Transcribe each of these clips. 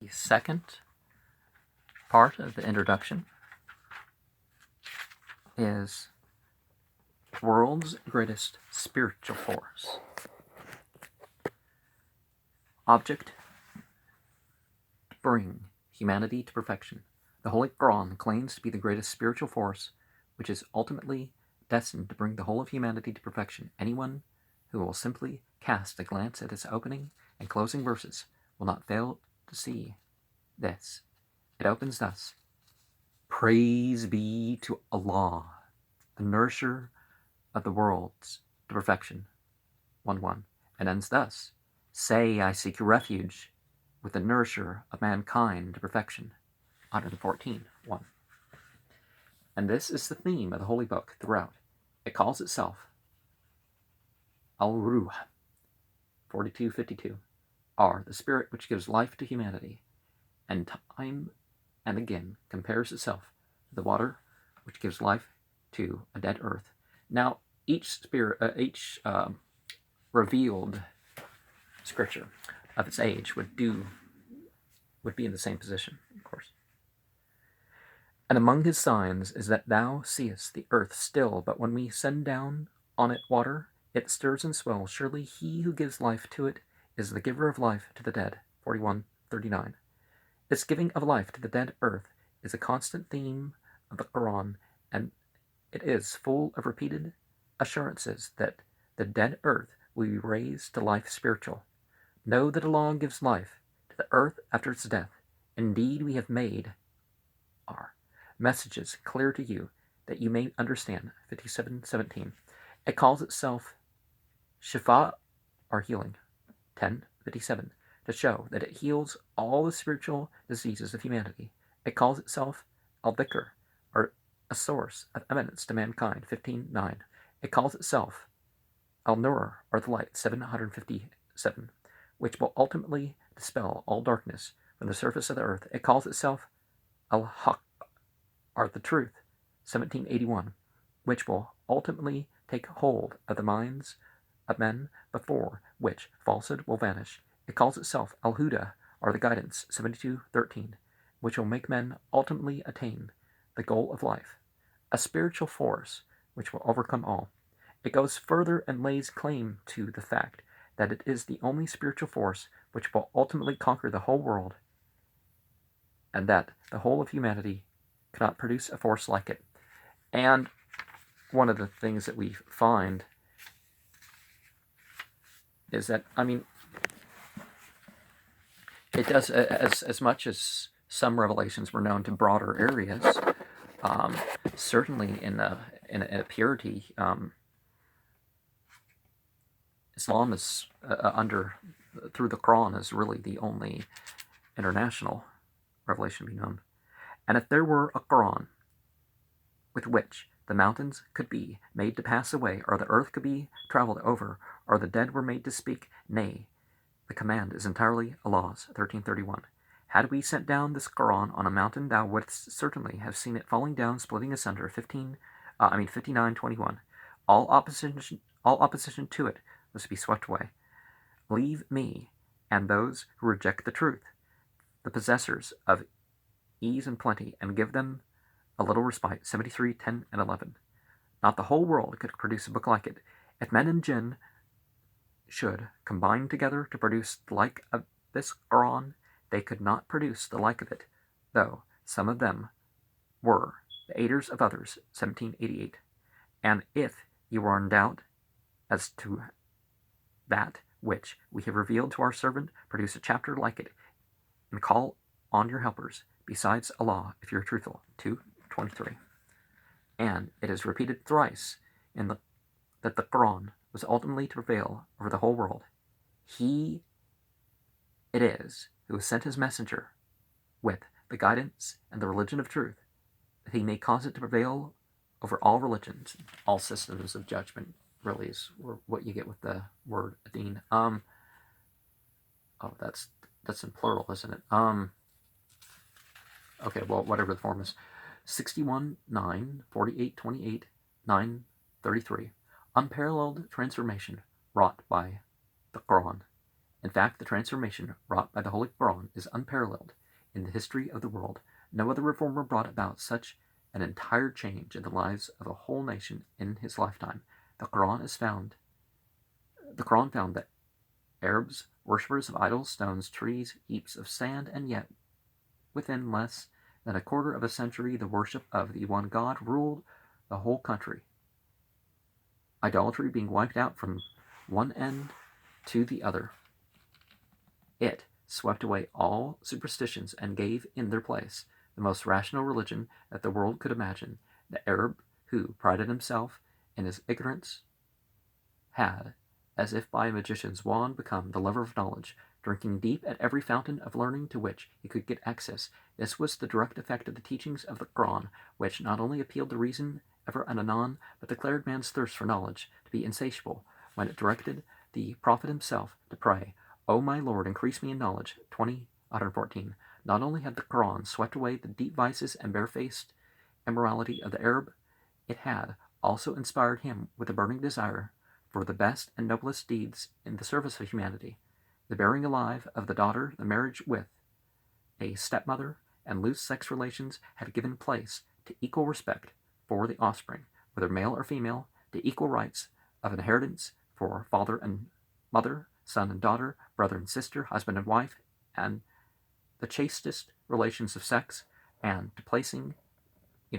The second part of the introduction is world's greatest spiritual force. Object to bring humanity to perfection. The Holy Qur'an claims to be the greatest spiritual force, which is ultimately destined to bring the whole of humanity to perfection. Anyone who will simply cast a glance at its opening and closing verses will not fail to see this. It opens thus: Praise be to Allah, the nourisher of the worlds to perfection, 1:1, and ends thus: Say, I seek refuge with the nourisher of mankind to perfection, 114:1. And this is the theme of the Holy Book throughout. It calls itself Al-Ruh, 42:52, R, the spirit which gives life to humanity, and time and again compares itself to the water which gives life to a dead earth. Now, each revealed scripture of its age would be in the same position, of course. And among his signs is that thou seest the earth still, but when we send down on it water, it stirs and swells. Surely he who gives life to it is the giver of life to the dead, 41:39. This giving of life to the dead earth is a constant theme of the Qur'an, and it is full of repeated assurances that the dead earth will be raised to life spiritual. Know that Allah gives life to the earth after its death. Indeed, we have made our messages clear to you that you may understand, 57:17. It calls itself Shifa, or healing, 10:57, to show that it heals all the spiritual diseases of humanity. It calls itself Al-Dhikr, or a source of eminence to mankind, 15:9. It calls itself Al-Nur, or the light, 757, which will ultimately dispel all darkness from the surface of the earth. It calls itself Al-Haq, or the truth, 1781, which will ultimately take hold of the minds of men, before which falsehood will vanish. It calls itself Al-Huda, or the guidance, 72:13, which will make men ultimately attain the goal of life, a spiritual force which will overcome all. It goes further and lays claim to the fact that it is the only spiritual force which will ultimately conquer the whole world, and that the whole of humanity cannot produce a force like it. And one of the things that we find is that, it does, as much as some revelations were known to broader areas, certainly in a purity, Islam is through the Qur'an is really the only international revelation to be known. And if there were a Qur'an with which the mountains could be made to pass away, or the earth could be traveled over, or the dead were made to speak, nay, the command is entirely Allah's, 13:31. Had we sent down this Qur'an on a mountain, thou wouldst certainly have seen it falling down, splitting asunder, 59:21. All opposition to it was to be swept away. Leave me and those who reject the truth, the possessors of ease and plenty, and give them a little respite, 73:10 and 11. Not the whole world could produce a book like it. If men and jinn should combine together to produce the like of this Qur'an, they could not produce the like of it, though some of them were the aiders of others, 1788. And if you are in doubt as to that which we have revealed to our servant, produce a chapter like it, and call on your helpers besides Allah, if you're truthful, 2:23. And it is repeated thrice that the Qur'an was ultimately to prevail over the whole world. He it is who has sent his messenger with the guidance and the religion of truth, that he may cause it to prevail over all religions, all systems of judgment, really is what you get with the word Adin. That's in plural, isn't it? Okay, well, whatever the form is. 61:9, 48:28, 9:33. Unparalleled transformation wrought by the Qur'an. In fact, the transformation wrought by the Holy Qur'an is unparalleled in the history of the world. No other reformer brought about such an entire change in the lives of a whole nation in his lifetime. The Quran found that Arabs, worshippers of idols, stones, trees, heaps of sand, and yet within less than a quarter of a century the worship of the one God ruled the whole country, idolatry being wiped out from one end to the other. It swept away all superstitions and gave in their place the most rational religion that the world could imagine. The Arab, who prided himself in his ignorance, had, as if by a magician's wand, become the lover of knowledge, drinking deep at every fountain of learning to which he could get access. This was the direct effect of the teachings of the Qur'an, which not only appealed to reason ever and anon, but declared man's thirst for knowledge to be insatiable, when it directed the Prophet himself to pray, O my Lord, increase me in knowledge. 20:114. Not only had the Qur'an swept away the deep vices and barefaced immorality of the Arab, it had also inspired him with a burning desire for the best and noblest deeds in the service of humanity. The bearing alive of the daughter, the marriage with a stepmother, and loose sex relations had given place to equal respect for the offspring, whether male or female, to equal rights of inheritance for father and mother, son and daughter, brother and sister, husband and wife, and the chastest relations of sex, and to placing,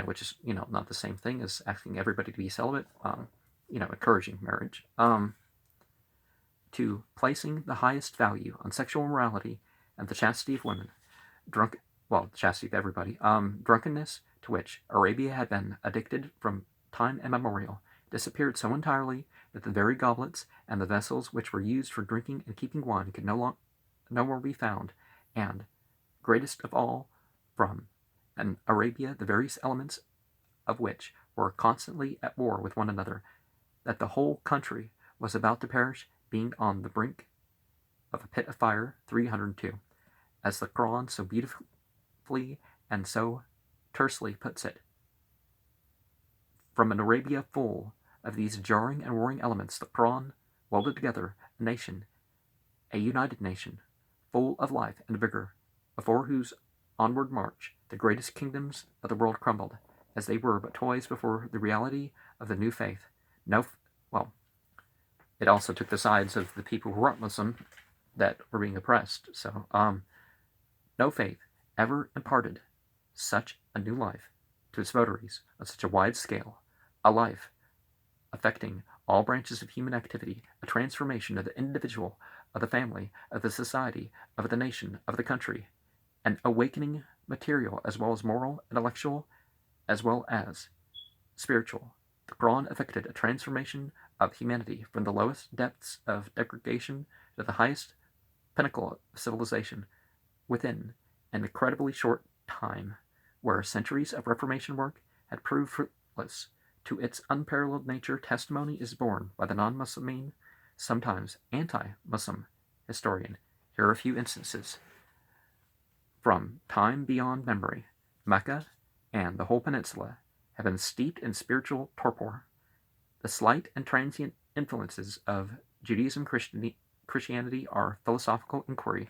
which is, not the same thing as asking everybody to be celibate, encouraging marriage, to placing the highest value on sexual morality and the chastity of women, the chastity of everybody, drunkenness, to which Arabia had been addicted from time immemorial, disappeared so entirely that the very goblets and the vessels which were used for drinking and keeping wine could no more be found, and, greatest of all, from an Arabia the various elements of which were constantly at war with one another, that the whole country was about to perish, being on the brink of a pit of fire. 302. As the Quran so beautifully and so tersely puts it, from an Arabia full of these jarring and warring elements, the Quran welded together a united nation, full of life and vigor, before whose onward march the greatest kingdoms of the world crumbled, as they were but toys before the reality of the new faith. It also took the sides of the people who weren't Muslim that were being oppressed. So, no faith ever imparted such a new life to its votaries on such a wide scale, a life affecting all branches of human activity, a transformation of the individual, of the family, of the society, of the nation, of the country, an awakening material as well as moral, intellectual, as well as spiritual. The Quran effected a transformation of humanity from the lowest depths of degradation to the highest pinnacle of civilization within an incredibly short time, where centuries of Reformation work had proved fruitless. To its unparalleled nature, testimony is borne by the non-Muslim, sometimes anti-Muslim historian. Here are a few instances. From time beyond memory, Mecca and the whole peninsula have been steeped in spiritual torpor. The slight and transient influences of Judaism, Christianity, or philosophical inquiry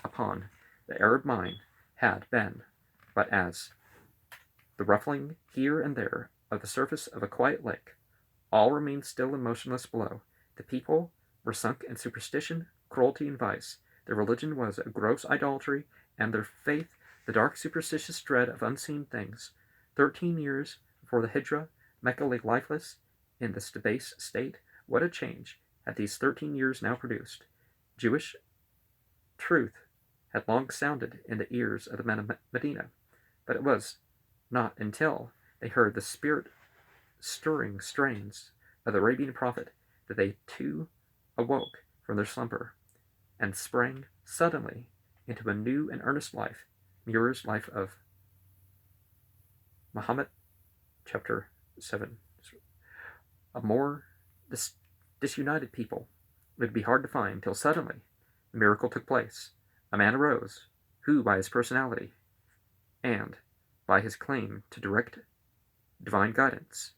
upon the Arab mind had been but as the ruffling here and there of the surface of a quiet lake. All remained still and motionless below. The people were sunk in superstition, cruelty, and vice. Their religion was a gross idolatry, and their faith the dark superstitious dread of unseen things. 13 years before the Hijrah, Mecca lay lifeless in this debased state. What a change had these 13 years now produced! Jewish truth had long sounded in the ears of the men of Medina, but it was not until they heard the spirit-stirring strains of the Arabian prophet that they too awoke from their slumber and sprang suddenly into a new and earnest life. Muir's Life of Muhammad, chapter 7. A more disunited people would be hard to find till suddenly the miracle took place. A man arose who, by his personality and by his claim to direct divine guidance,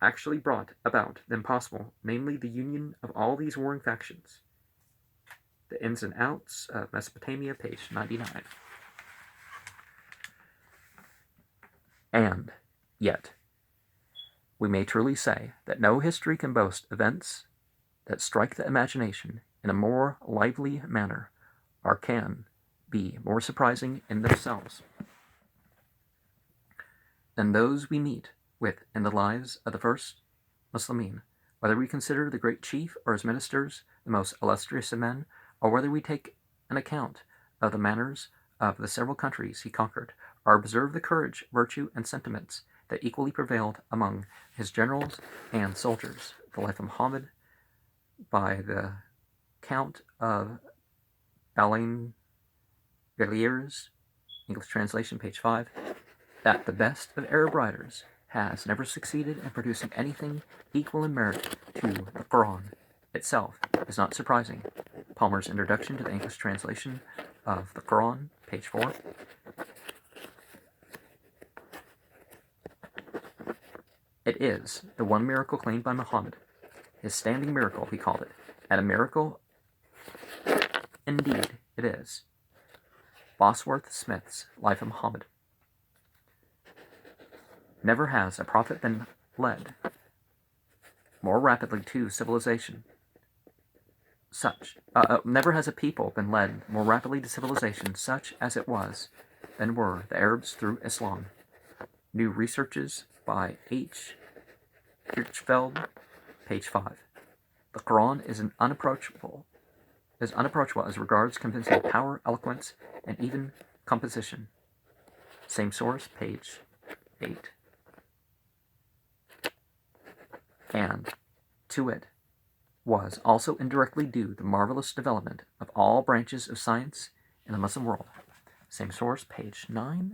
actually brought about the impossible, namely the union of all these warring factions. The Ins and Outs of Mesopotamia, page 99. And yet, we may truly say that no history can boast events that strike the imagination in a more lively manner, or can be more surprising in themselves than those we meet with in the lives of the first Muslimin, whether we consider the great chief or his ministers the most illustrious of men, or whether we take an account of the manners of the several countries he conquered, or observe the courage, virtue, and sentiments that equally prevailed among his generals and soldiers. The Life of Muhammad by the Count of Balliers, English translation, page 5, that the best of Arab writers has never succeeded in producing anything equal in merit to the Qur'an itself is not surprising. Palmer's introduction to the English translation of the Qur'an, page 4. It is the one miracle claimed by Muhammad, his standing miracle, he called it, and a miracle indeed it is. Bosworth Smith's Life of Muhammad. Never has a prophet been led more rapidly to civilization. Never has a people been led more rapidly to civilization, such as it was than were the Arabs through Islam. New researches by H. Hirschfeld, page 5. The Quran is unapproachable as regards convincing power, eloquence, and even composition. Same source, page 8. And to it was also indirectly due the marvelous development of all branches of science in the Muslim world. Same source, page 9.